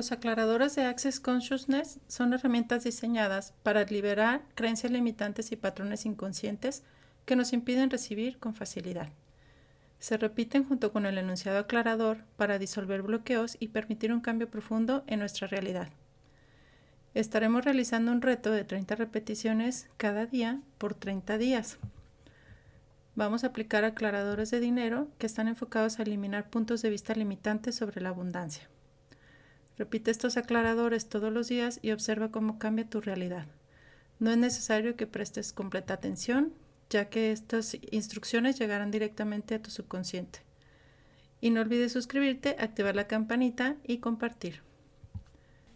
Los aclaradores de Access Consciousness son herramientas diseñadas para liberar creencias limitantes y patrones inconscientes que nos impiden recibir con facilidad. Se repiten junto con el enunciado aclarador para disolver bloqueos y permitir un cambio profundo en nuestra realidad. Estaremos realizando un reto de 30 repeticiones cada día por 30 días. Vamos a aplicar aclaradores de dinero que están enfocados a eliminar puntos de vista limitantes sobre la abundancia. Repite estos aclaradores todos los días y observa cómo cambia tu realidad. No es necesario que prestes completa atención, ya que estas instrucciones llegarán directamente a tu subconsciente. Y no olvides suscribirte, activar la campanita y compartir.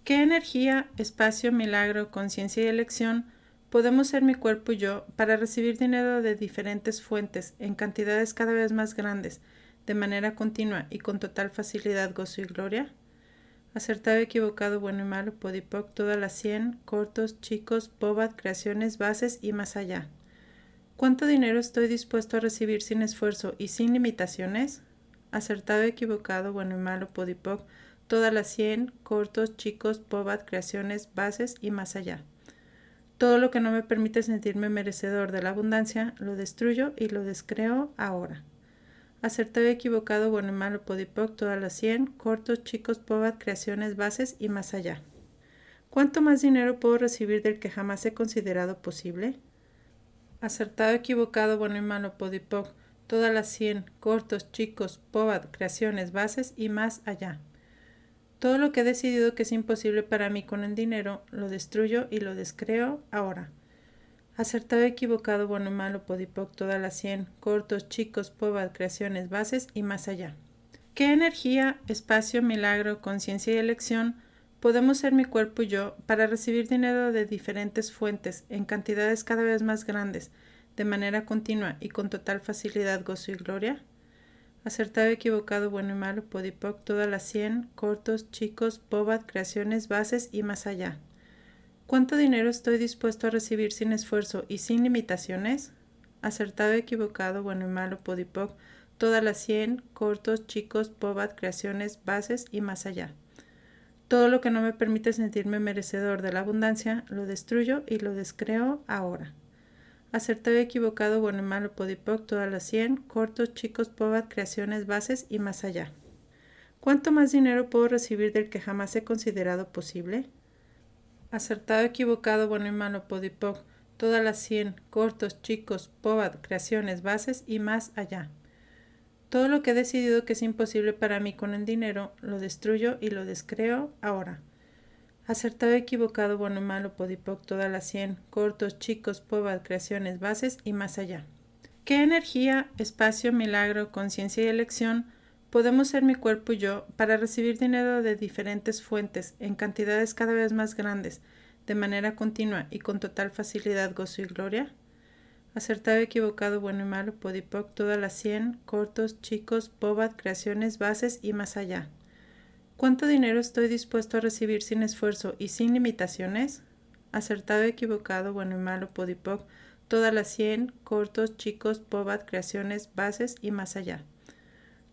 ¿Qué energía, espacio, milagro, conciencia y elección podemos ser mi cuerpo y yo para recibir dinero de diferentes fuentes en cantidades cada vez más grandes, de manera continua y con total facilidad, gozo y gloria? Acertado, equivocado, bueno y malo, podipoc, todas las 100, cortos, chicos, bobat, creaciones, bases y más allá. ¿Cuánto dinero estoy dispuesto a recibir sin esfuerzo y sin limitaciones? Acertado, equivocado, bueno y malo, podipoc, todas las 100, cortos, chicos, bobat, creaciones, bases y más allá. Todo lo que no me permite sentirme merecedor de la abundancia, lo destruyo y lo descreo ahora. Acertado, equivocado, bueno y malo, podipoc, todas las 100, cortos, chicos, bobat, creaciones, bases y más allá. ¿Cuánto más dinero puedo recibir del que jamás he considerado posible? Acertado, equivocado, bueno y malo, podipoc, todas las 100, cortos, chicos, bobat, creaciones, bases y más allá. Todo lo que he decidido que es imposible para mí con el dinero, lo destruyo y lo descreo ahora. Acertado, equivocado, bueno y malo, podipoc, todas las 100, cortos, chicos, bobat, creaciones, bases y más allá. ¿Qué energía, espacio, milagro, conciencia y elección podemos ser mi cuerpo y yo para recibir dinero de diferentes fuentes en cantidades cada vez más grandes, de manera continua y con total facilidad, gozo y gloria? Acertado, equivocado, bueno y malo, podipoc, todas las 100, cortos, chicos, bobat, creaciones, bases y más allá. ¿Cuánto dinero estoy dispuesto a recibir sin esfuerzo y sin limitaciones? Acertado, equivocado, bueno y malo, podipoc, todas las 100, cortos, chicos, bobat, creaciones, bases y más allá. Todo lo que no me permite sentirme merecedor de la abundancia, lo destruyo y lo descreo ahora. Acertado, equivocado, bueno y malo, podipoc, todas las 100, cortos, chicos, bobat, creaciones, bases y más allá. ¿Cuánto más dinero puedo recibir del que jamás he considerado posible? Acertado, equivocado, bueno y malo, podipoc, todas las 100, cortos, chicos, bobat, creaciones, bases y más allá. Todo lo que he decidido que es imposible para mí con el dinero, lo destruyo y lo descreo ahora. Acertado, equivocado, bueno y malo, podipoc, todas las 100, cortos, chicos, bobat, creaciones, bases y más allá. ¿Qué energía, espacio, milagro, conciencia y elección podemos ser mi cuerpo y yo para recibir dinero de diferentes fuentes en cantidades cada vez más grandes, de manera continua y con total facilidad, gozo y gloria? Acertado, equivocado, bueno y malo, podipoc, todas las 100, cortos, chicos, bobat, creaciones, bases y más allá. ¿Cuánto dinero estoy dispuesto a recibir sin esfuerzo y sin limitaciones? Acertado, equivocado, bueno y malo, podipoc, todas las 100, cortos, chicos, bobat, creaciones, bases y más allá.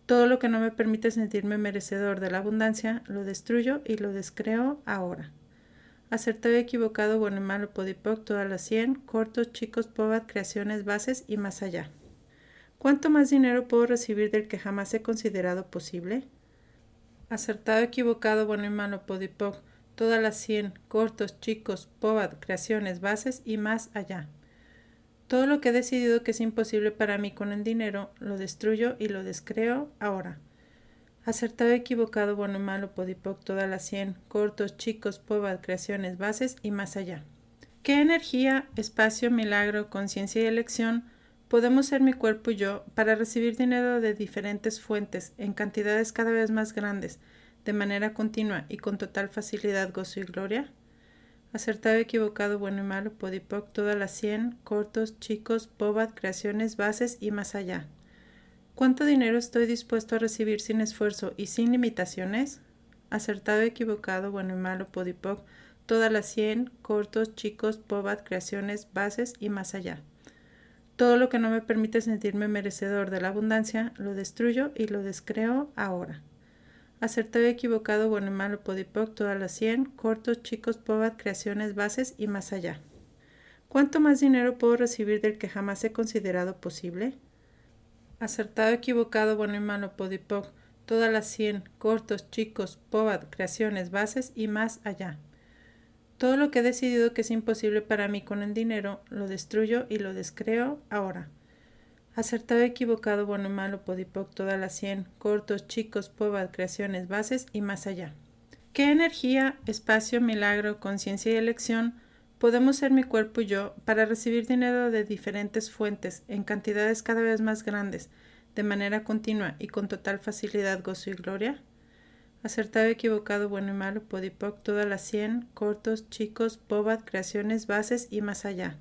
Todo lo que no me permite sentirme merecedor de la abundancia, lo destruyo y lo descreo ahora. Acertado, equivocado, bueno y malo, podipoc, todas las 100, cortos, chicos, bobat, creaciones, bases y más allá. ¿Cuánto más dinero puedo recibir del que jamás he considerado posible? Acertado, equivocado, bueno y malo, podipoc, todas las 100, cortos, chicos, bobat, creaciones, bases y más allá. Todo lo que he decidido que es imposible para mí con el dinero, lo destruyo y lo descreo ahora. Acertado, equivocado, bueno y malo, podipoc, todas las 100, cortos, chicos, bobat, creaciones, bases y más allá. ¿Qué energía, espacio, milagro, conciencia y elección podemos ser mi cuerpo y yo para recibir dinero de diferentes fuentes en cantidades cada vez más grandes, de manera continua y con total facilidad, gozo y gloria? Acertado, equivocado, bueno y malo, podipoc, todas las 100, cortos, chicos, bobat, creaciones, bases y más allá. ¿Cuánto dinero estoy dispuesto a recibir sin esfuerzo y sin limitaciones? Acertado, equivocado, bueno y malo, podipoc, todas las 100, cortos, chicos, bobat, creaciones, bases y más allá. Todo lo que no me permite sentirme merecedor de la abundancia, lo destruyo y lo descreo ahora. Acertado, equivocado, bueno y malo, podipoc, todas las 100, cortos, chicos, pobad, creaciones, bases y más allá. ¿Cuánto más dinero puedo recibir del que jamás he considerado posible? Acertado, equivocado, bueno y malo, podipoc, todas las 100, cortos, chicos, pobad, creaciones, bases y más allá. Todo lo que he decidido que es imposible para mí con el dinero, lo destruyo y lo descreo ahora. Acertado, equivocado, bueno y malo, podipoc, todas las 100, cortos, chicos, pobad, creaciones, bases y más allá. ¿Qué energía, espacio, milagro, conciencia y elección podemos ser mi cuerpo y yo para recibir dinero de diferentes fuentes en cantidades cada vez más grandes, de manera continua y con total facilidad, gozo y gloria? Acertado, equivocado, bueno y malo, podipoc, todas las 100, cortos, chicos, pobad, creaciones, bases y más allá.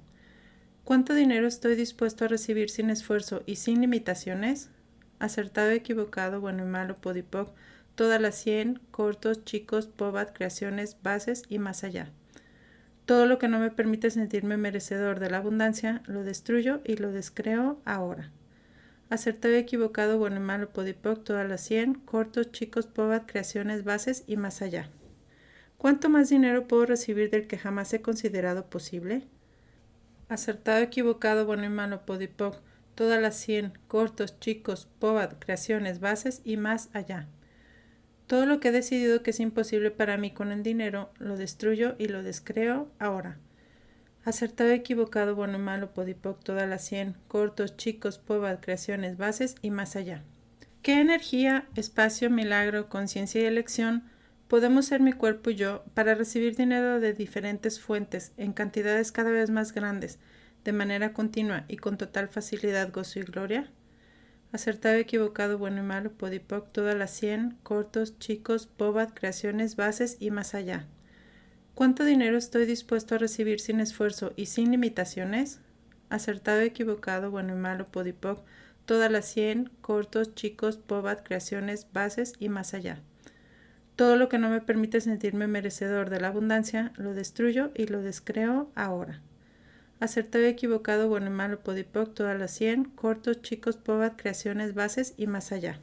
¿Cuánto dinero estoy dispuesto a recibir sin esfuerzo y sin limitaciones? Acertado, equivocado, bueno y malo, podipoc, todas las 100, cortos, chicos, pobad, creaciones, bases y más allá. Todo lo que no me permite sentirme merecedor de la abundancia, lo destruyo y lo descreo ahora. Acertado, equivocado, bueno y malo, podipoc, todas las 100, cortos, chicos, pobad, creaciones, bases y más allá. ¿Cuánto más dinero puedo recibir del que jamás he considerado posible? Acertado, equivocado, bueno y malo, podipoc, todas las 100, cortos, chicos, pobad, creaciones, bases y más allá. Todo lo que he decidido que es imposible para mí con el dinero, lo destruyo y lo descreo ahora. Acertado, equivocado, bueno y malo, podipoc, todas las 100, cortos, chicos, pobad, creaciones, bases y más allá. ¿Qué energía, espacio, milagro, conciencia y elección podemos ser mi cuerpo y yo para recibir dinero de diferentes fuentes en cantidades cada vez más grandes, de manera continua y con total facilidad, gozo y gloria? Acertado, equivocado, bueno y malo, podipoc, todas las 100, cortos, chicos, pobad, creaciones, bases y más allá. ¿Cuánto dinero estoy dispuesto a recibir sin esfuerzo y sin limitaciones? Acertado, equivocado, bueno y malo, podipoc, todas las 100, cortos, chicos, pobad, creaciones, bases y más allá. Todo lo que no me permite sentirme merecedor de la abundancia, lo destruyo y lo descreo ahora. Acertado, equivocado, bueno y malo, podipoc, todas las 100, cortos, chicos, pobad, creaciones, bases y más allá.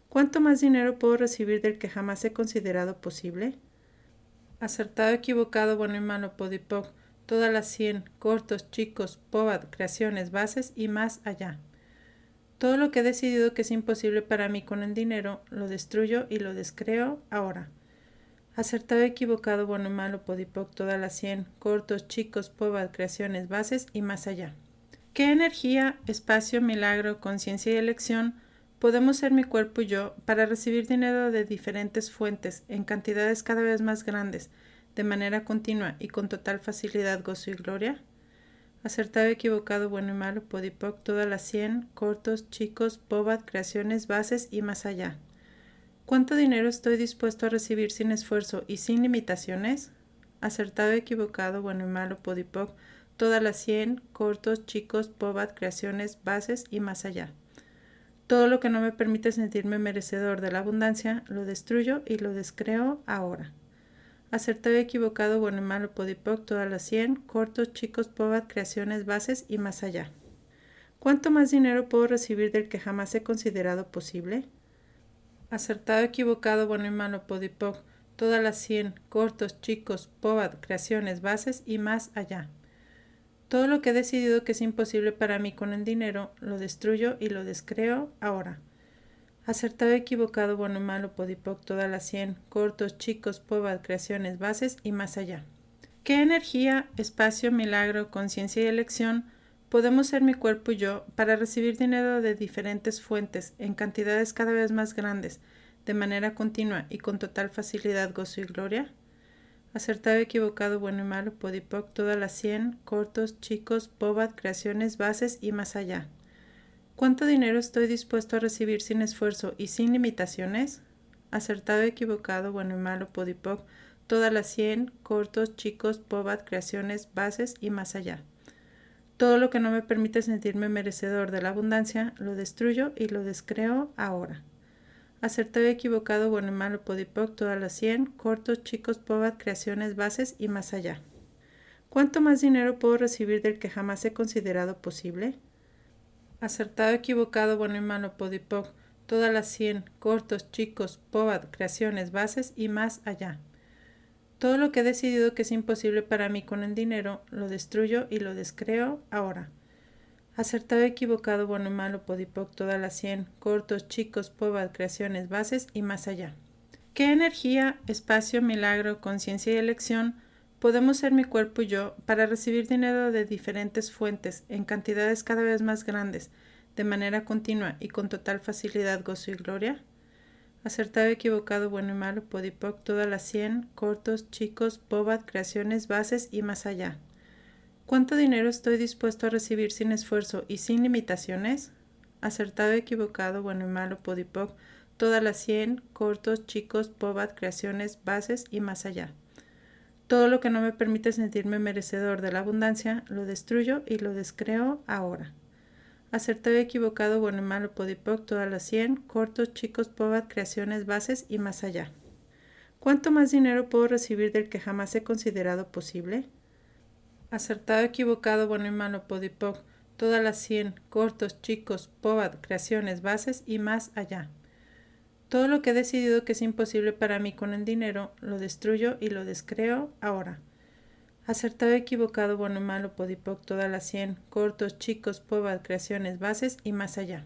¿Cuánto más dinero puedo recibir del que jamás he considerado posible? Acertado, equivocado, bueno y malo, podipoc, todas las 100, cortos, chicos, pobad, creaciones, bases y más allá. Todo lo que he decidido que es imposible para mí con el dinero, lo destruyo y lo descreo ahora. Acertado, equivocado, bueno y malo, podipoc, todas las 100, cortos, chicos, pobad, creaciones, bases y más allá. ¿Qué energía, espacio, milagro, conciencia y elección podemos ser mi cuerpo y yo para recibir dinero de diferentes fuentes en cantidades cada vez más grandes, de manera continua y con total facilidad, gozo y gloria? Acertado, equivocado, bueno y malo, podipoc, todas las 100, cortos, chicos, pobad, creaciones, bases y más allá. ¿Cuánto dinero estoy dispuesto a recibir sin esfuerzo y sin limitaciones? Acertado, equivocado, bueno y malo, podipoc, todas las 100, cortos, chicos, pobad, creaciones, bases y más allá. Todo lo que no me permite sentirme merecedor de la abundancia, lo destruyo y lo descreo ahora. Acertado, equivocado, bueno y malo, podipoc, todas las 100, cortos, chicos, pobad, creaciones, bases y más allá. ¿Cuánto más dinero puedo recibir del que jamás he considerado posible? Acertado, equivocado, bueno y malo, podipoc, todas las 100, cortos, chicos, pobad, creaciones, bases y más allá. Todo lo que he decidido que es imposible para mí con el dinero, lo destruyo y lo descreo ahora. Acertado, equivocado, bueno y malo, podipoc, todas las 100, cortos, chicos, pobad, creaciones, bases y más allá. ¿Qué energía, espacio, milagro, conciencia y elección podemos ser mi cuerpo y yo para recibir dinero de diferentes fuentes en cantidades cada vez más grandes, de manera continua y con total facilidad, gozo y gloria? Acertado, equivocado, bueno y malo, podipoc, todas las 100, cortos, chicos, pobad, creaciones, bases y más allá. ¿Cuánto dinero estoy dispuesto a recibir sin esfuerzo y sin limitaciones? Acertado, equivocado, bueno y malo, podipoc, todas las 100, cortos, chicos, pobad, creaciones, bases y más allá. Todo lo que no me permite sentirme merecedor de la abundancia, lo destruyo y lo descreo ahora. Acertado, equivocado, bueno y malo, podipoc, todas las 100, cortos, chicos, pobad, creaciones, bases y más allá. ¿Cuánto más dinero puedo recibir del que jamás he considerado posible? Acertado, equivocado, bueno y malo, podipoc, todas las 100, cortos, chicos, POBAD, creaciones, bases y más allá. Todo lo que he decidido que es imposible para mí con el dinero, lo destruyo y lo descreo ahora. Acertado, equivocado, bueno y malo, podipoc, todas las 100, cortos, chicos, POBAD, creaciones, bases y más allá. ¿Qué energía, espacio, milagro, conciencia y elección podemos ser mi cuerpo y yo para recibir dinero de diferentes fuentes en cantidades cada vez más grandes, de manera continua y con total facilidad, gozo y gloria? Acertado, equivocado, bueno y malo, podipoc, todas las 100, cortos, chicos, POBAD, creaciones, bases y más allá. ¿Cuánto dinero estoy dispuesto a recibir sin esfuerzo y sin limitaciones? Acertado, equivocado, bueno y malo, podipoc, todas las 100, cortos, chicos, POBAD, creaciones, bases y más allá. Todo lo que no me permite sentirme merecedor de la abundancia, lo destruyo y lo descreo ahora. Acertado, equivocado, bueno y malo, podipoc, todas las 100, cortos, chicos, POBAD, creaciones, bases y más allá. ¿Cuánto más dinero puedo recibir del que jamás he considerado posible? Acertado, equivocado, bueno y malo, podipoc, todas las 100, cortos, chicos, POBAD, creaciones, bases y más allá. Todo lo que he decidido que es imposible para mí con el dinero, lo destruyo y lo descreo ahora. Acertado, equivocado, bueno y malo, podipoc, todas las 100, cortos, chicos, POBAD, creaciones, bases y más allá.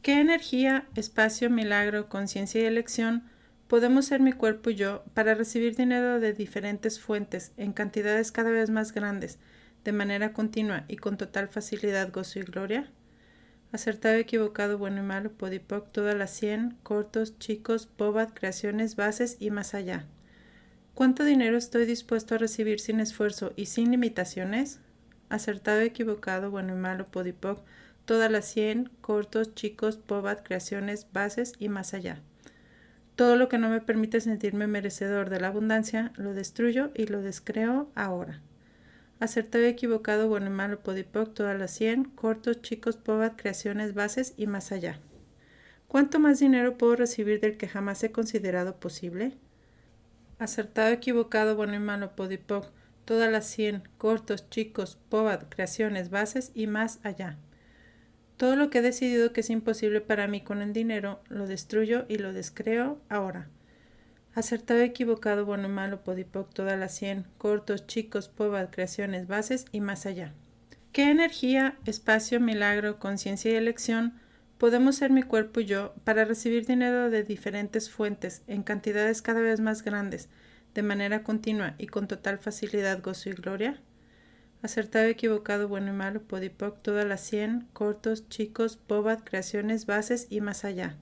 ¿Qué energía, espacio, milagro, conciencia y elección podemos ser mi cuerpo y yo para recibir dinero de diferentes fuentes en cantidades cada vez más grandes, de manera continua y con total facilidad, gozo y gloria? Acertado, equivocado, bueno y malo, podipoc, todas las 100, cortos, chicos, POBAD, creaciones, bases y más allá. ¿Cuánto dinero estoy dispuesto a recibir sin esfuerzo y sin limitaciones? Acertado, equivocado, bueno y malo, podipoc, todas las 100, cortos, chicos, POBAD, creaciones, bases y más allá. Todo lo que no me permite sentirme merecedor de la abundancia, lo destruyo y lo descreo ahora. Acertado, equivocado, bueno y malo, podipoc, todas las 100, cortos, chicos, POBAD, creaciones, bases y más allá. ¿Cuánto más dinero puedo recibir del que jamás he considerado posible? Acertado, equivocado, bueno y malo, podipoc, todas las 100, cortos, chicos, POBAD, creaciones, bases y más allá. Todo lo que he decidido que es imposible para mí con el dinero, lo destruyo y lo descreo ahora. Acertado, equivocado, bueno y malo, podipoc, todas las 100, cortos, chicos, POBAD, creaciones, bases y más allá. ¿Qué energía, espacio, milagro, conciencia y elección podemos ser mi cuerpo y yo para recibir dinero de diferentes fuentes en cantidades cada vez más grandes, de manera continua y con total facilidad, gozo y gloria? Acertado, equivocado, bueno y malo, podipoc, todas las 100, cortos, chicos, POBAD, creaciones, bases y más allá.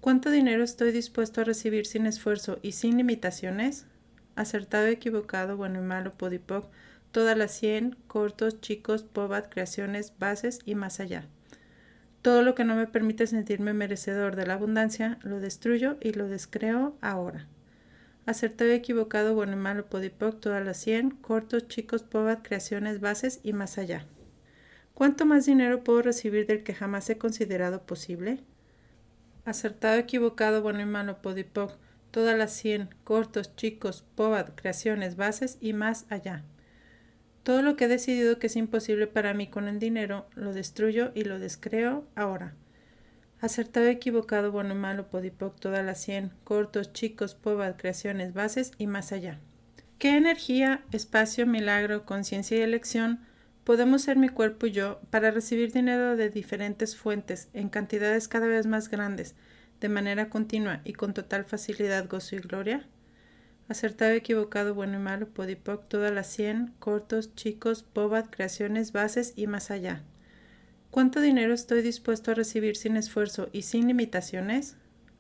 ¿Cuánto dinero estoy dispuesto a recibir sin esfuerzo y sin limitaciones? Acertado, equivocado, bueno y malo, podipoc, todas las 100, cortos, chicos, POBAD, creaciones, bases y más allá. Todo lo que no me permite sentirme merecedor de la abundancia, lo destruyo y lo descreo ahora. Acertado, equivocado, bueno y malo, podipoc, todas las 100, cortos, chicos, POBAD, creaciones, bases y más allá. ¿Cuánto más dinero puedo recibir del que jamás he considerado posible? Acertado, equivocado, bueno y malo, podipoc, todas las 100, cortos, chicos, POBAD, creaciones, bases y más allá. Todo lo que he decidido que es imposible para mí con el dinero, lo destruyo y lo descreo ahora. Acertado, equivocado, bueno y malo, podipoc, todas las 100, cortos, chicos, POBAD, creaciones, bases y más allá. ¿Qué energía, espacio, milagro, conciencia y elección podemos ser mi cuerpo y yo para recibir dinero de diferentes fuentes en cantidades cada vez más grandes, de manera continua y con total facilidad, gozo y gloria? Acertado, equivocado, bueno y malo, podipoc, todas las 100, cortos, chicos, POBAD, creaciones, bases y más allá. ¿Cuánto dinero estoy dispuesto a recibir sin esfuerzo y sin limitaciones?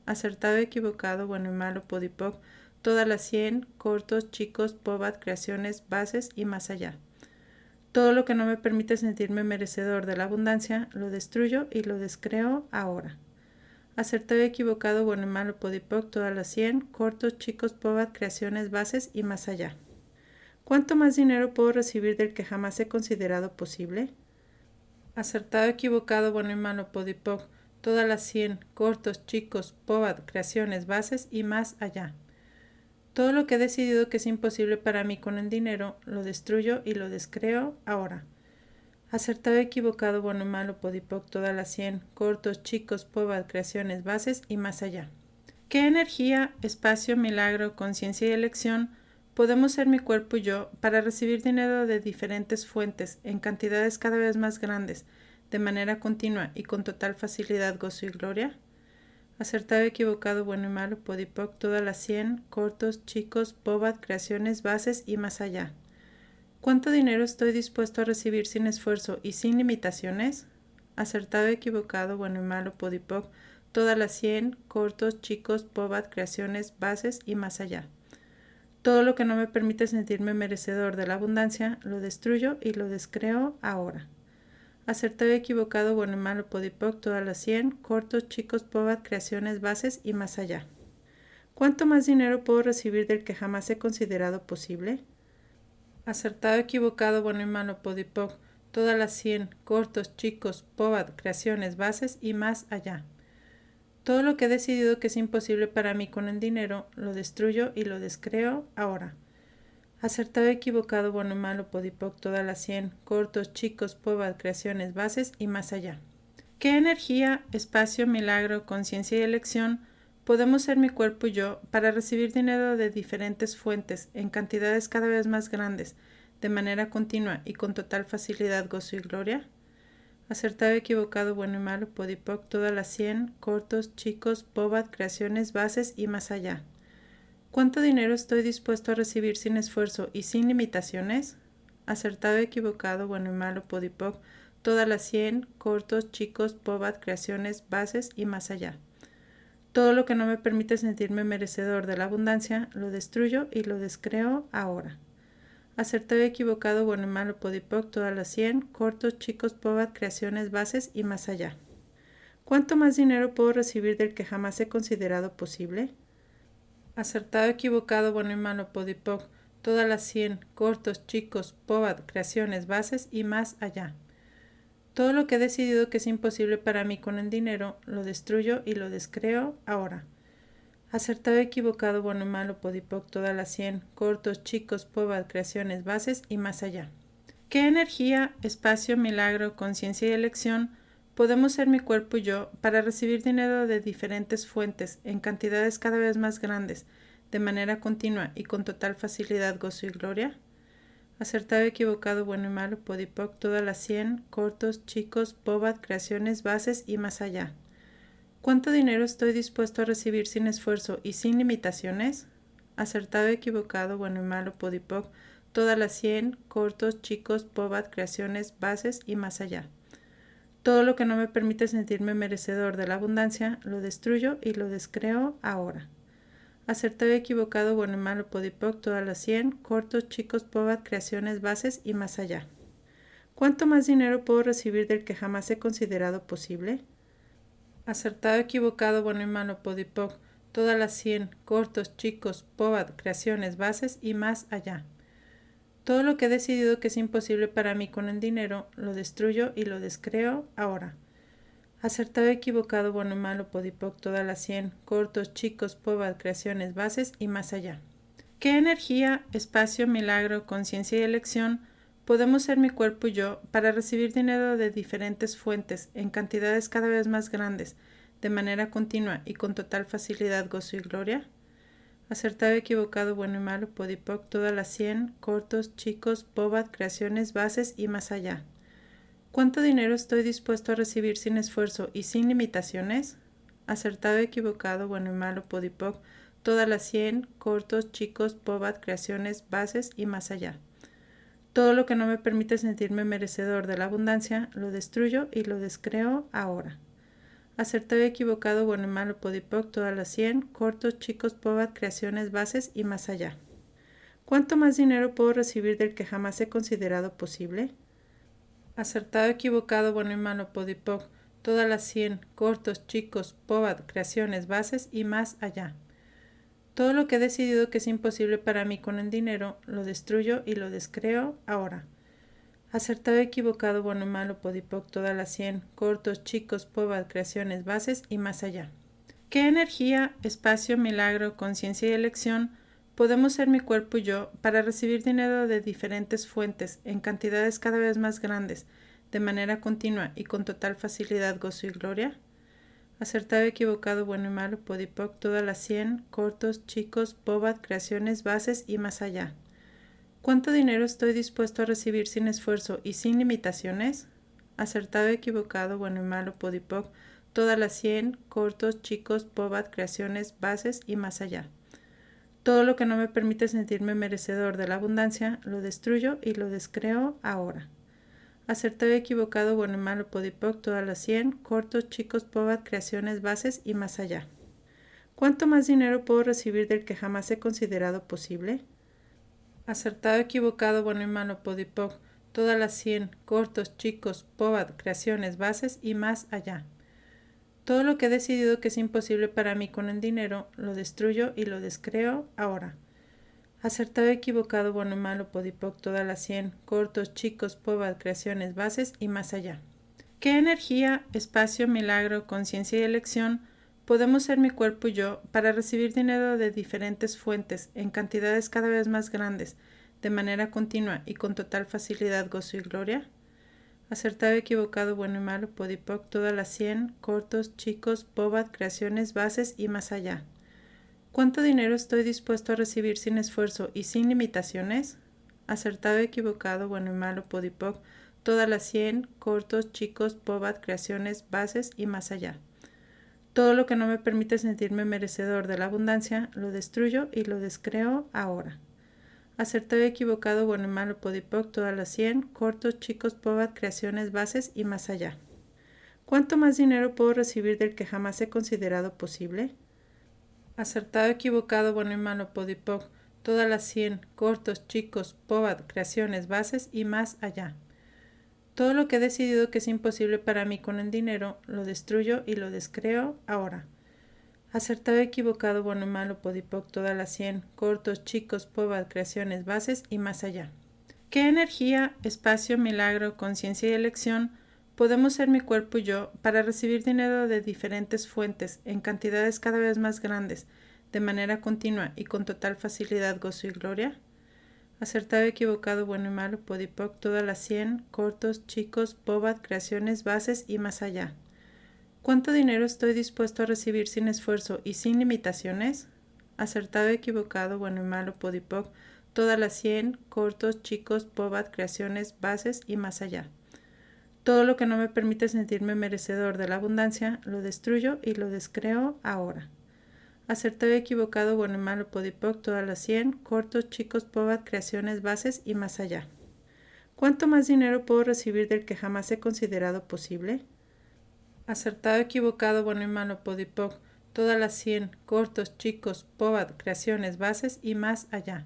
Acertado, equivocado, bueno y malo, podipoc, todas las 100, cortos, chicos, POBAD, creaciones, bases y más allá. Todo lo que no me permite sentirme merecedor de la abundancia, lo destruyo y lo descreo ahora. Acertado, equivocado, bueno y malo, podipoc, todas las 100, cortos, chicos, POBAD, creaciones, bases y más allá. ¿Cuánto más dinero puedo recibir del que jamás he considerado posible? Acertado, equivocado, bueno y malo, podipoc, todas las 100, cortos, chicos, POBAD, creaciones, bases y más allá. Todo lo que he decidido que es imposible para mí con el dinero, lo destruyo y lo descreo ahora. Acertado, equivocado, bueno, malo, podipoc, todas las 100, cortos, chicos, pobad, creaciones, bases y más allá. ¿Qué energía, espacio, milagro, conciencia y elección podemos ser mi cuerpo y yo para recibir dinero de diferentes fuentes en cantidades cada vez más grandes, de manera continua y con total facilidad, gozo y gloria? Acertado, equivocado, bueno y malo, podipoc, todas las 100, cortos, chicos, pobad, creaciones, bases y más allá. ¿Cuánto dinero estoy dispuesto a recibir sin esfuerzo y sin limitaciones? Acertado, equivocado, bueno y malo, podipoc, todas las 100, cortos, chicos, pobad, creaciones, bases y más allá. Todo lo que no me permite sentirme merecedor de la abundancia, lo destruyo y lo descreo ahora. Acertado, equivocado, bueno y malo, podipoc, todas las 100, cortos, chicos, pobad, creaciones, bases y más allá. ¿Cuánto más dinero puedo recibir del que jamás he considerado posible? Acertado, equivocado, bueno y malo, podipoc, todas las 100, cortos, chicos, pobad, creaciones, bases y más allá. Todo lo que he decidido que es imposible para mí con el dinero, lo destruyo y lo descreo ahora. Acertado, equivocado, bueno y malo, podipoc, todas las 100, cortos, chicos, pobad, creaciones, bases y más allá. ¿Qué energía, espacio, milagro, conciencia y elección podemos ser mi cuerpo y yo para recibir dinero de diferentes fuentes en cantidades cada vez más grandes, de manera continua y con total facilidad, gozo y gloria? Acertado, equivocado, bueno y malo, podipoc, todas las 100, cortos, chicos, pobad, creaciones, bases y más allá. ¿Cuánto dinero estoy dispuesto a recibir sin esfuerzo y sin limitaciones? Acertado, equivocado, bueno y malo, podipoc, todas las 100, cortos, chicos, pobad, creaciones, bases y más allá. Todo lo que no me permite sentirme merecedor de la abundancia, lo destruyo y lo descreo ahora. Acertado, equivocado, bueno y malo, podipoc, todas las 100, cortos, chicos, pobad, creaciones, bases y más allá. ¿Cuánto más dinero puedo recibir del que jamás he considerado posible? Acertado, equivocado, bueno y malo, podipoc, todas las 100, cortos, chicos, pobad, creaciones, bases y más allá. Todo lo que he decidido que es imposible para mí con el dinero, lo destruyo y lo descreo ahora. Acertado, equivocado, bueno y malo, podipoc, todas las 100, cortos, chicos, pobad, creaciones, bases y más allá. ¿Qué energía, espacio, milagro, conciencia y elección podemos ser mi cuerpo y yo para recibir dinero de diferentes fuentes en cantidades cada vez más grandes, de manera continua y con total facilidad, gozo y gloria? Acertado, equivocado, bueno y malo, podipoc, todas las 100, cortos, chicos, pobad, creaciones, bases y más allá. ¿Cuánto dinero estoy dispuesto a recibir sin esfuerzo y sin limitaciones? Acertado, equivocado, bueno y malo, podipoc, todas las 100, cortos, chicos, pobad, creaciones, bases y más allá. Todo lo que no me permite sentirme merecedor de la abundancia, lo destruyo y lo descreo ahora. Acertado, equivocado, bueno y malo, podipoc, todas las 100, cortos, chicos, pobad, creaciones, bases y más allá. ¿Cuánto más dinero puedo recibir del que jamás he considerado posible? Acertado, equivocado, bueno y malo, podipoc, todas las 100, cortos, chicos, pobad, creaciones, bases y más allá. Todo lo que he decidido que es imposible para mí con el dinero, lo destruyo y lo descreo ahora. Acertado, equivocado, bueno y malo, podipoc, todas las 100, cortos, chicos, pobad, creaciones, bases y más allá. ¿Qué energía, espacio, milagro, conciencia y elección podemos ser mi cuerpo y yo para recibir dinero de diferentes fuentes en cantidades cada vez más grandes, de manera continua y con total facilidad, gozo y gloria? Acertado, equivocado, bueno y malo, podipoc, todas las 100, cortos, chicos, pobad, creaciones, bases y más allá. ¿Cuánto dinero estoy dispuesto a recibir sin esfuerzo y sin limitaciones? Acertado, equivocado, bueno y malo, podipoc, todas las 100, cortos, chicos, pobad, creaciones, bases y más allá. Todo lo que no me permite sentirme merecedor de la abundancia, lo destruyo y lo descreo ahora. Acertado, equivocado, bueno y malo, podipoc, todas las 100, cortos, chicos, pobad, creaciones, bases y más allá. ¿Cuánto más dinero puedo recibir del que jamás he considerado posible? Acertado, equivocado, bueno y malo, podipoc, todas las 100, cortos, chicos, pobad, creaciones, bases y más allá. Todo lo que he decidido que es imposible para mí con el dinero, lo destruyo y lo descreo ahora. Acertado, equivocado, bueno y malo, podipoc, todas las 100, cortos, chicos, pobad, creaciones, bases y más allá. ¿Qué energía, espacio, milagro, conciencia y elección podemos ser mi cuerpo y yo para recibir dinero de diferentes fuentes en cantidades cada vez más grandes, de manera continua y con total facilidad, gozo y gloria? Acertado, equivocado, bueno y malo, podipoc, todas las 100, cortos, chicos, bobat, creaciones, bases y más allá. ¿Cuánto dinero estoy dispuesto a recibir sin esfuerzo y sin limitaciones? Acertado, equivocado, bueno y malo, podipoc, todas las 100, cortos, chicos, bobat, creaciones, bases y más allá. Todo lo que no me permite sentirme merecedor de la abundancia, lo destruyo y lo descreo ahora. Acertado, equivocado, bueno y malo, podipoc, todas las 100, cortos, chicos, bobat, creaciones, bases y más allá. ¿Cuánto más dinero puedo recibir del que jamás he considerado posible? Acertado, equivocado, bueno y malo, podipoc, todas las 100, cortos, chicos, bobat, creaciones, bases y más allá. Todo lo que he decidido que es imposible para mí con el dinero, lo destruyo y lo descreo ahora. Acertado, equivocado, bueno y malo, podipoc, todas las 100, cortos, chicos, bobat, creaciones, bases y más allá. ¿Qué energía, espacio, milagro, conciencia y elección podemos ser mi cuerpo y yo para recibir dinero de diferentes fuentes en cantidades cada vez más grandes, de manera continua y con total facilidad, gozo y gloria? Acertado, equivocado, bueno y malo, podipoc, todas las 100, cortos, chicos, bobat, creaciones, bases y más allá. ¿Cuánto dinero estoy dispuesto a recibir sin esfuerzo y sin limitaciones? Acertado, equivocado, bueno y malo, podipoc, todas las 100, cortos, chicos, bobat, creaciones, bases y más allá. Todo lo que no me permite sentirme merecedor de la abundancia, lo destruyo y lo descreo ahora. Acertado, equivocado, bueno y malo, podipoc, todas las 100, cortos, chicos, bobat, creaciones, bases y más allá. ¿Cuánto más dinero puedo recibir del que jamás he considerado posible? Acertado, equivocado, bueno y malo, podipoc, todas las 100, cortos, chicos, bobat, creaciones, bases y más allá. Todo lo que he decidido que es imposible para mí con el dinero, lo destruyo y lo descreo ahora. Acertado, equivocado, bueno y malo, podipoc, todas las 100, cortos, chicos, bobat, creaciones, bases y más allá. ¿Qué energía, espacio, milagro, conciencia y elección podemos ser mi cuerpo y yo para recibir dinero de diferentes fuentes en cantidades cada vez más grandes, de manera continua y con total facilidad, gozo y gloria? Acertado, equivocado, bueno y malo, podipoc, todas las 100, cortos, chicos, bobat, creaciones, bases y más allá. ¿Cuánto dinero estoy dispuesto a recibir sin esfuerzo y sin limitaciones? Acertado, equivocado, bueno y malo, podipoc, todas las 100, cortos, chicos, bobat, creaciones, bases y más allá. Todo lo que no me permite sentirme merecedor de la abundancia, lo destruyo y lo descreo ahora. Acertado, equivocado, bueno y malo, podipoc, todas las 100, cortos, chicos, bobat, creaciones, bases y más allá. ¿Cuánto más dinero puedo recibir del que jamás he considerado posible? Acertado, equivocado, bueno y malo, podipoc, todas las 100, cortos, chicos, bobat, creaciones, bases y más allá.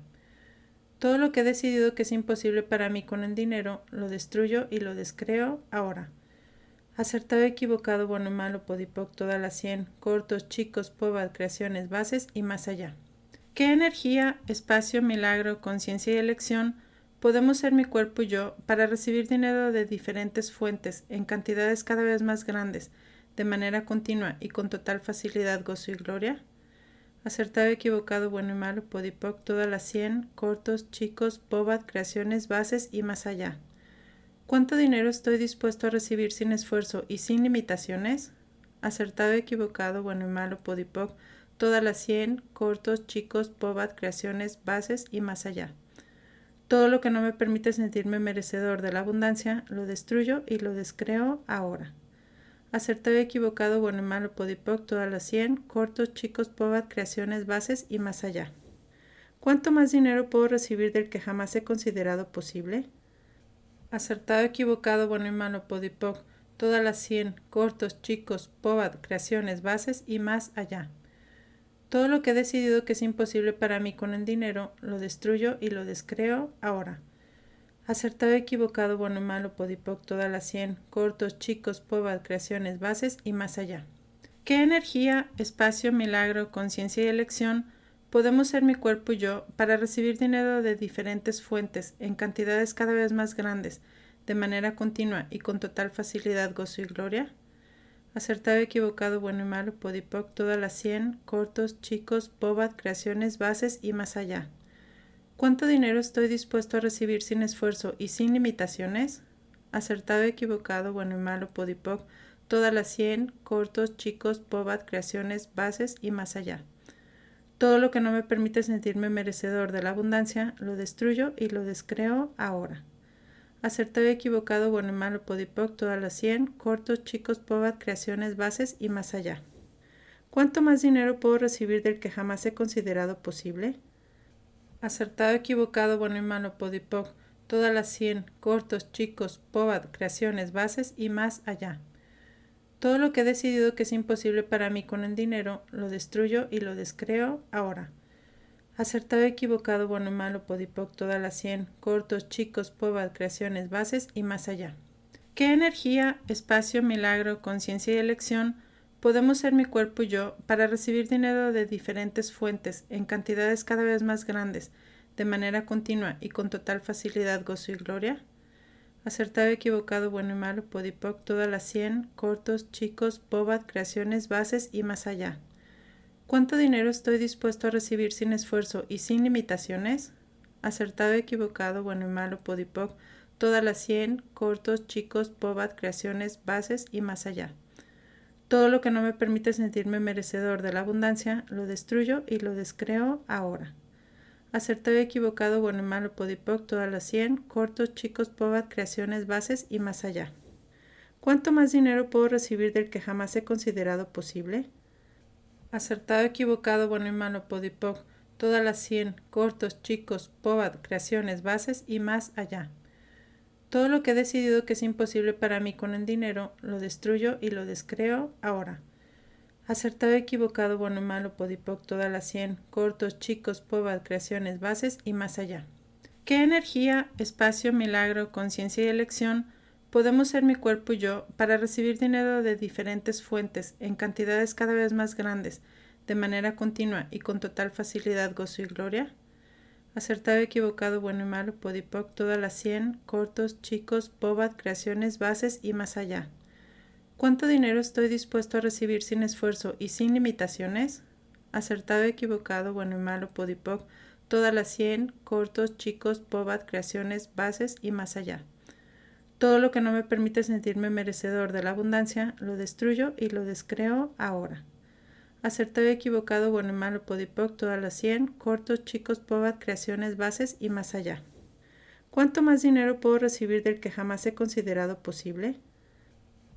Todo lo que he decidido que es imposible para mí con el dinero, lo destruyo y lo descreo ahora. Acertado, equivocado, bueno y malo, podipoc, todas las 100, cortos, chicos, bobat, creaciones, bases y más allá. ¿Qué energía, espacio, milagro, conciencia y elección podemos ser mi cuerpo y yo para recibir dinero de diferentes fuentes en cantidades cada vez más grandes, de manera continua y con total facilidad, gozo y gloria? Acertado, equivocado, bueno y malo, podipoc, todas las 100, cortos, chicos, bobat, creaciones, bases y más allá. ¿Cuánto dinero estoy dispuesto a recibir sin esfuerzo y sin limitaciones? Acertado, equivocado, bueno y malo, podipoc, todas las 100, cortos, chicos, bobat, creaciones, bases y más allá. Todo lo que he decidido que es imposible para mí con el dinero, lo destruyo y lo descreo ahora. Acertado, equivocado, bueno y malo, podipoc, todas las 100, cortos, chicos, bobat, creaciones, bases y más allá. Acertado, equivocado, bueno y malo, podipoc, todas las 100, cortos, chicos, bobat, creaciones, bases y más allá. Todo lo que no me permite sentirme merecedor de la abundancia, lo destruyo y lo descreo ahora. Acertado, equivocado, bueno y malo, podipoc, todas las 100, cortos, chicos, bobat, creaciones, bases y más allá. ¿Cuánto más dinero puedo recibir del que jamás he considerado posible? Acertado, equivocado, bueno y malo, podipoc, todas las 100, cortos, chicos, bobat, creaciones, bases y más allá. Todo lo que he decidido que es imposible para mí con el dinero, lo destruyo y lo descreo ahora. Acertado, equivocado, bueno y malo, podipoc, todas las 100, cortos, chicos, bobat, creaciones, bases y más allá. ¿Qué energía, espacio, milagro, conciencia y elección podemos ser mi cuerpo y yo para recibir dinero de diferentes fuentes en cantidades cada vez más grandes, de manera continua y con total facilidad, gozo y gloria? Acertado, equivocado, bueno y malo, podipoc, todas las 100, cortos, chicos, bobat, creaciones, bases y más allá. ¿Cuánto dinero estoy dispuesto a recibir sin esfuerzo y sin limitaciones? acertado, equivocado, bueno y malo, podipoc, todas las 100, cortos, chicos, pobat, creaciones, bases y más allá. Todo lo que no me permite sentirme merecedor de la abundancia, lo destruyo y lo descreo ahora. Acertado, equivocado, bueno y malo, podipoc, todas las 100, cortos, chicos, pobat, creaciones, bases y más allá. ¿Cuánto más dinero puedo recibir del que jamás he considerado posible? Acertado, equivocado, bueno y malo, podipoc, todas las 100, cortos, chicos, pobat, creaciones, bases y más allá. Todo lo que he decidido que es imposible para mí con el dinero, lo destruyo y lo descreo ahora. Acertado, equivocado, bueno y malo, podipoc, todas las 100, cortos, chicos, pobat, creaciones, bases y más allá. ¿Qué energía, espacio, milagro, conciencia y elección podemos ser mi cuerpo y yo para recibir dinero de diferentes fuentes en cantidades cada vez más grandes, de manera continua y con total facilidad, gozo y gloria? Acertado, equivocado, bueno y malo, podipoc, todas las 100, cortos, chicos, pobat, creaciones, bases y más allá. ¿Cuánto dinero estoy dispuesto a recibir sin esfuerzo y sin limitaciones? Acertado, equivocado, bueno y malo, podipoc, todas las 100, cortos, chicos, pobat, creaciones, bases y más allá. Todo lo que no me permite sentirme merecedor de la abundancia, lo destruyo y lo descreo ahora. Acertado, equivocado, bueno y malo, podipoc, todas las 100, cortos, chicos, pobat, creaciones, bases y más allá. ¿Cuánto más dinero puedo recibir del que jamás he considerado posible? Acertado, equivocado, bueno y malo, podipoc, todas las 100, cortos, chicos, pobat, creaciones, bases y más allá. Todo lo que he decidido que es imposible para mí con el dinero, lo destruyo y lo descreo ahora. Acertado, equivocado, bueno y malo, podipoc, todas las 100, cortos, chicos, pobat, creaciones, bases y más allá. ¿Qué energía, espacio, milagro, conciencia y elección podemos ser mi cuerpo y yo para recibir dinero de diferentes fuentes en cantidades cada vez más grandes, de manera continua y con total facilidad, gozo y gloria? Acertado, equivocado, bueno y malo, podipoc, todas las 100, cortos, chicos, pobat, creaciones, bases y más allá. ¿Cuánto dinero estoy dispuesto a recibir sin esfuerzo y sin limitaciones? Acertado, equivocado, bueno y malo, podipoc, todas las 100, cortos, chicos, pobat, creaciones, bases y más allá. Todo lo que no me permite sentirme merecedor de la abundancia, lo destruyo y lo descreo ahora. Acertado, equivocado, bueno y malo, podipoc, todas las 100, cortos, chicos, pobat, creaciones, bases y más allá. ¿Cuánto más dinero puedo recibir del que jamás he considerado posible?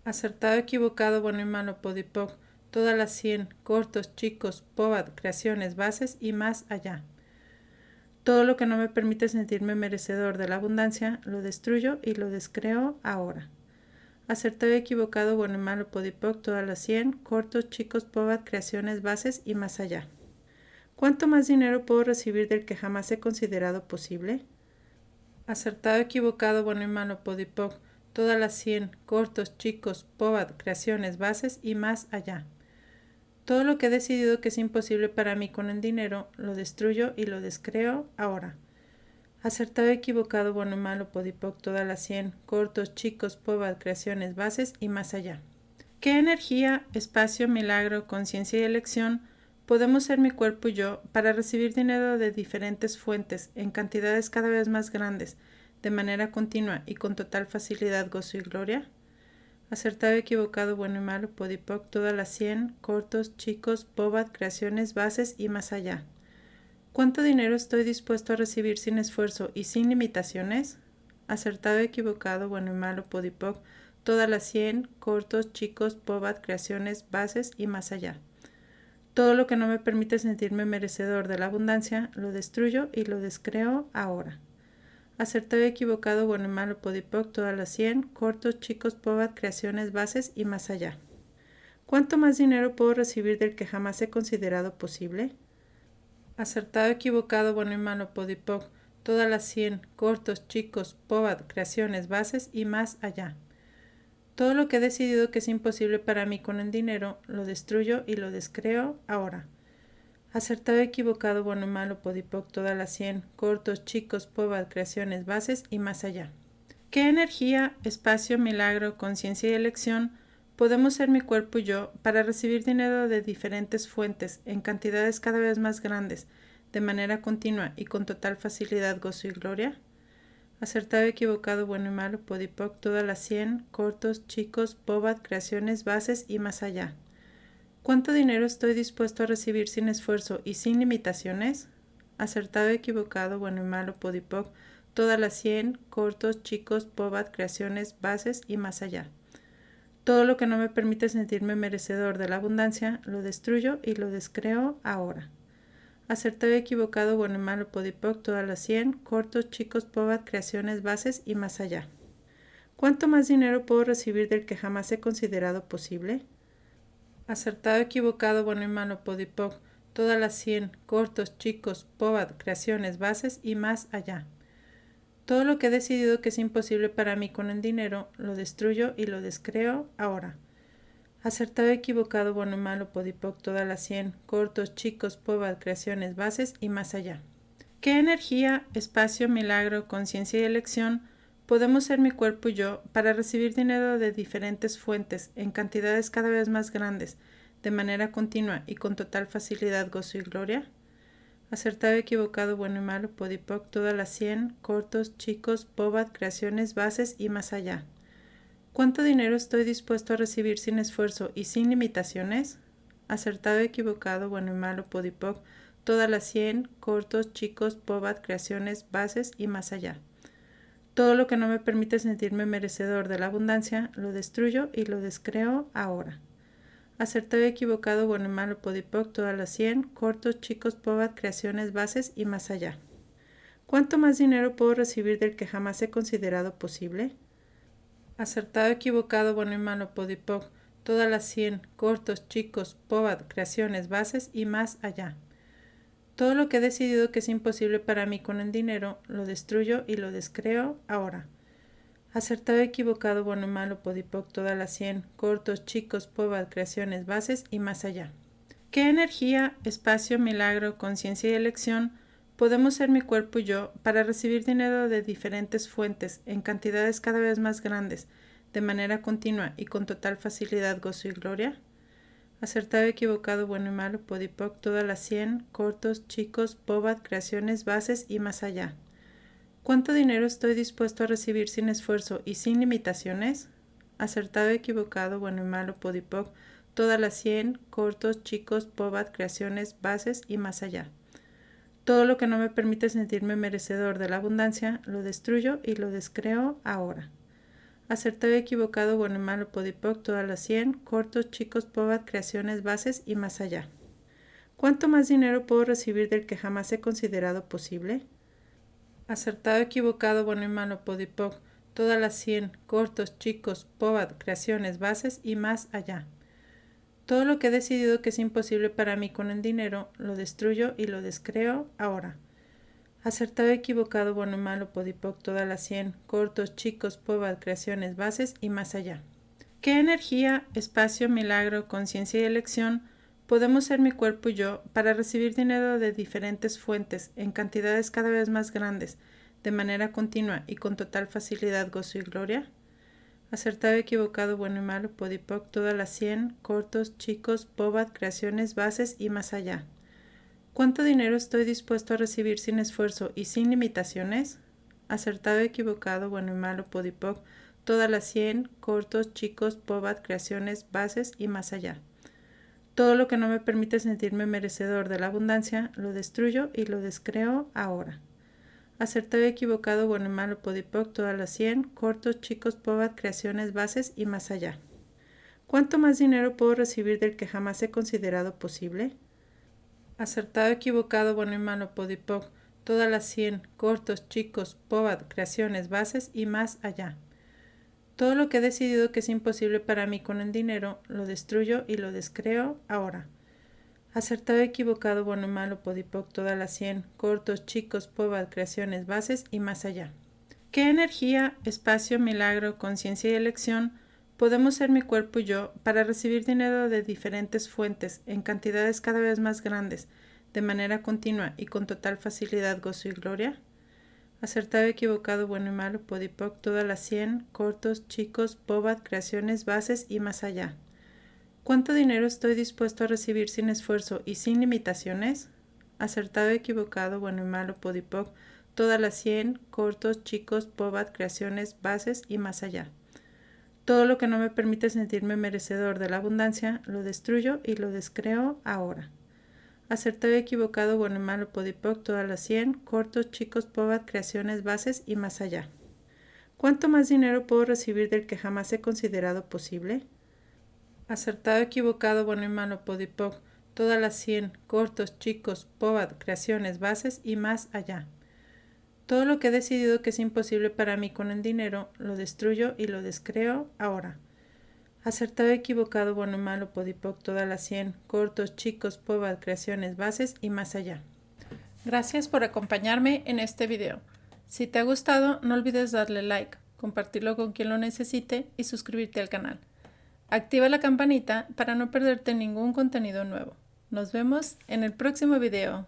Acertado, equivocado, bueno y malo, podipoc, todas las 100, cortos, chicos, pobat, creaciones, bases y más allá. Todo lo que no me permite sentirme merecedor de la abundancia, lo destruyo y lo descreo ahora. Acertado, equivocado, bueno y malo, podipoc, todas las 100, cortos, chicos, pobat, creaciones, bases y más allá. ¿Cuánto más dinero puedo recibir del que jamás he considerado posible? Acertado, equivocado, bueno y malo, podipoc, todas las 100, cortos, chicos, pobat, creaciones, bases y más allá. Todo lo que he decidido que es imposible para mí con el dinero, lo destruyo y lo descreo ahora. Acertado, equivocado, bueno y malo, podipoc, todas las 100, cortos, chicos, pobat, creaciones, bases y más allá. ¿Qué energía, espacio, milagro, conciencia y elección podemos ser mi cuerpo y yo para recibir dinero de diferentes fuentes en cantidades cada vez más grandes, de manera continua y con total facilidad, gozo y gloria? Acertado, equivocado, bueno y malo, podipoc, todas las 100, cortos, chicos, pobat, creaciones, bases y más allá. ¿Cuánto dinero estoy dispuesto a recibir sin esfuerzo y sin limitaciones? Acertado, equivocado, bueno y malo, podipoc, todas las 100, cortos, chicos, pobat, creaciones, bases y más allá. Todo lo que no me permite sentirme merecedor de la abundancia, lo destruyo y lo descreo ahora. Acertado, equivocado, bueno y malo, podipoc, todas las 100, cortos, chicos, pobat, creaciones, bases y más allá. ¿Cuánto más dinero puedo recibir del que jamás he considerado posible? Acertado, equivocado, bueno y malo, podipoc, todas las 100, cortos, chicos, pobat, creaciones, bases y más allá. Todo lo que he decidido que es imposible para mí con el dinero, lo destruyo y lo descreo ahora. Acertado, equivocado, bueno y malo, podipoc, todas las 100, cortos, chicos, pobat, creaciones, bases y más allá. ¿Qué energía, espacio, milagro, conciencia y elección podemos ser mi cuerpo y yo para recibir dinero de diferentes fuentes en cantidades cada vez más grandes, de manera continua y con total facilidad, gozo y gloria? Acertado, equivocado, bueno y malo, Podipoc, todas las 100, cortos, chicos, Bobat, creaciones, bases y más allá. ¿Cuánto dinero estoy dispuesto a recibir sin esfuerzo y sin limitaciones? Acertado, equivocado, bueno y malo, Podipoc, todas las 100, cortos, chicos, Bobat, creaciones, bases y más allá. Todo lo que no me permite sentirme merecedor de la abundancia, lo destruyo y lo descreo ahora. Acertado, equivocado, bueno y malo, Podipoc, todas las 100, cortos, chicos, Bobat, creaciones, bases y más allá. ¿Cuánto más dinero puedo recibir del que jamás he considerado posible? Acertado, equivocado, bueno y malo, Podipoc, todas las 100, cortos, chicos, Bobat, creaciones, bases y más allá. Todo lo que he decidido que es imposible para mí con el dinero, lo destruyo y lo descreo ahora. Acertado, equivocado, bueno y malo, Podipoc, todas las 100, cortos, chicos, Bobat, creaciones, bases y más allá. ¿Qué energía, espacio, milagro, conciencia y elección podemos ser mi cuerpo y yo para recibir dinero de diferentes fuentes en cantidades cada vez más grandes, de manera continua y con total facilidad, gozo y gloria? Acertado, equivocado, bueno y malo, Podipoc, todas las 100, cortos, chicos, Bobat, creaciones, bases y más allá. ¿Cuánto dinero estoy dispuesto a recibir sin esfuerzo y sin limitaciones? Acertado, equivocado, bueno y malo, Podipoc, todas las 100, cortos, chicos, Bobat, creaciones, bases y más allá. Todo lo que no me permite sentirme merecedor de la abundancia, lo destruyo y lo descreo ahora. Acertado, equivocado, bueno y malo, Podipoc, todas las 100, cortos, chicos, Bobat, creaciones, bases y más allá. ¿Cuánto más dinero puedo recibir del que jamás he considerado posible? Acertado, equivocado, bueno y malo, Podipoc, todas las 100, cortos, chicos, Bobat, creaciones, bases y más allá. Todo lo que he decidido que es imposible para mí con el dinero, lo destruyo y lo descreo ahora. Acertado, equivocado, bueno y malo, Podipoc, todas las 100, cortos, chicos, Bobat, creaciones, bases y más allá. ¿Qué energía, espacio, milagro, conciencia y elección podemos ser mi cuerpo y yo para recibir dinero de diferentes fuentes en cantidades cada vez más grandes, de manera continua y con total facilidad, gozo y gloria? Acertado, equivocado, bueno y malo, Podipoc, todas las 100, cortos, chicos, Bobat, creaciones, bases y más allá. ¿Cuánto dinero estoy dispuesto a recibir sin esfuerzo y sin limitaciones? Acertado, equivocado, bueno y malo, Podipoc, todas las 100, cortos, chicos, Bobat, creaciones, bases y más allá. Todo lo que no me permite sentirme merecedor de la abundancia, lo destruyo y lo descreo ahora. Acertado, equivocado, bueno y malo, Podipoc, todas las 100, cortos, chicos, Bobat, creaciones, bases y más allá. ¿Cuánto más dinero puedo recibir del que jamás he considerado posible? Acertado, equivocado, bueno y malo, Podipoc, todas las 100, cortos, chicos, Bobat, creaciones, bases y más allá. Todo lo que he decidido que es imposible para mí con el dinero, lo destruyo y lo descreo ahora. Acertado, equivocado, bueno y malo, Podipoc, todas las 100, cortos, chicos, Bobat, creaciones, bases y más allá. ¿Qué energía, espacio, milagro, conciencia y elección podemos ser mi cuerpo y yo para recibir dinero de diferentes fuentes en cantidades cada vez más grandes, de manera continua y con total facilidad, gozo y gloria? Acertado, equivocado, bueno y malo, Podipoc, todas las 100, cortos, chicos, Bobat, creaciones, bases y más allá. ¿Cuánto dinero estoy dispuesto a recibir sin esfuerzo y sin limitaciones? Acertado, equivocado, bueno y malo, Podipoc, todas las 100, cortos, chicos, Bobat, creaciones, bases y más allá. Todo lo que no me permite sentirme merecedor de la abundancia, lo destruyo y lo descreo ahora. Acertado, equivocado, bueno y malo, Podipoc, todas las 100, cortos, chicos, Bobat, creaciones, bases y más allá. ¿Cuánto más dinero puedo recibir del que jamás he considerado posible? Acertado, equivocado, bueno y malo, Podipoc, todas las 100, cortos, chicos, Bobat, creaciones, bases y más allá. Todo lo que he decidido que es imposible para mí con el dinero, lo destruyo y lo descreo ahora. Acertado, equivocado, bueno y malo, Podipoc, todas las 100, cortos, chicos, Bobat, creaciones, bases y más allá. ¿Qué energía, espacio, milagro, conciencia y elección podemos ser mi cuerpo y yo para recibir dinero de diferentes fuentes en cantidades cada vez más grandes, de manera continua y con total facilidad, gozo y gloria? Acertado, equivocado, bueno y malo, Podipoc, todas las 100, cortos, chicos, Bobat, creaciones, bases y más allá. ¿Cuánto dinero estoy dispuesto a recibir sin esfuerzo y sin limitaciones? Acertado, equivocado, bueno y malo, Podipoc, todas las 100, cortos, chicos, POBAT, creaciones, bases y más allá. Todo lo que no me permite sentirme merecedor de la abundancia, lo destruyo y lo descreo ahora. Acertado y equivocado, bueno y malo, podipoc, todas las 100, cortos, chicos, POBAT, creaciones, bases y más allá. ¿Cuánto más dinero puedo recibir del que jamás he considerado posible? Acertado, equivocado, bueno y malo, podipoc, todas las 100, cortos, chicos, POBAT, creaciones, bases y más allá. Todo lo que he decidido que es imposible para mí con el dinero, lo destruyo y lo descreo ahora. Acertado, equivocado, bueno y malo, podipoc, todas las 100, cortos, chicos, POBAT, creaciones, bases y más allá. Gracias por acompañarme en este video. Si te ha gustado, no olvides darle like, compartirlo con quien lo necesite y suscribirte al canal. Activa la campanita para no perderte ningún contenido nuevo. Nos vemos en el próximo video.